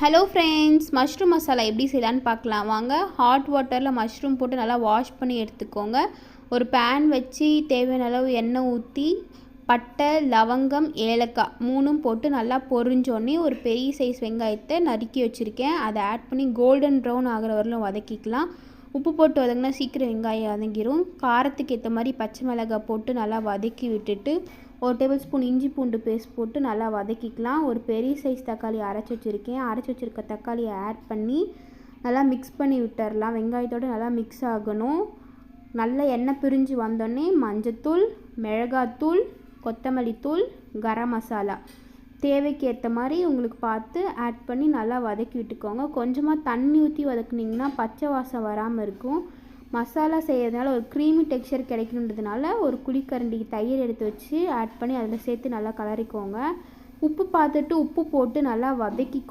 Hello friends, mushroom masala எப்படி செய்யலான்னு பார்க்கலாம் வாங்க. ஹாட் வாட்டரில் மஷ்ரூம் போட்டு நல்லா வாஷ் பண்ணி எடுத்துக்கோங்க. ஒரு பேன் வச்சு தேவையான அளவு எண்ணெய் ஊற்றி பட்டை, லவங்கம், ஏலக்காய் மூணும் போட்டு நல்லா பொரிஞ்சோடனே ஒரு பெரிய சைஸ் வெங்காயத்தை நறுக்கி வச்சுருக்கேன். அதை ஆட் பண்ணி கோல்டன் ப்ரௌன் ஆகிற வரலும் வதக்கிக்கலாம். உப்பு போட்டு வதங்கினா சீக்கிரம் வெங்காயம் வதங்கிடும். காரத்துக்கு ஏற்ற மாதிரி பச்சை மிளகாய் போட்டு நல்லா வதக்கி விட்டுட்டு 1 டேபிள் ஸ்பூன் இஞ்சி பூண்டு பேஸ்ட் போட்டு நல்லா வதக்கிக்கலாம். ஒரு பெரிய சைஸ் தக்காளி அரைச்சி வச்சுருக்கேன். அரைச்சி வச்சுருக்க தக்காளியை ஆட் பண்ணி நல்லா மிக்ஸ் பண்ணி விட்டுறலாம். வெங்காயத்தோடு நல்லா மிக்ஸ் ஆகணும். நல்லா எண்ணெய் பிரிஞ்சு வந்தோடனே மஞ்சத்தூள், மிளகாத்தூள், கொத்தமல்லி தூள், கரம் மசாலா தேவைக்கு ஏற்ற மாதிரி உங்களுக்கு பார்த்து ஆட் பண்ணி நல்லா வதக்கி விட்டுக்கோங்க. கொஞ்சமாக தண்ணி ஊற்றி வதக்குனிங்கன்னா பச்சை வாசம் வராமல் இருக்கும். மசாலா செய்யறதுனால ஒரு க்ரீமி டெக்ஸ்சர் கிடைக்கணுன்றதுனால ஒரு குழிக்கரண்டி தயிர் எடுத்து வச்சு ஆட் பண்ணி அதில் சேர்த்து நல்லா கலரிக்கோங்க. உப்பு பார்த்துட்டு உப்பு போட்டு நல்லா வதக்கிக்கோங்க.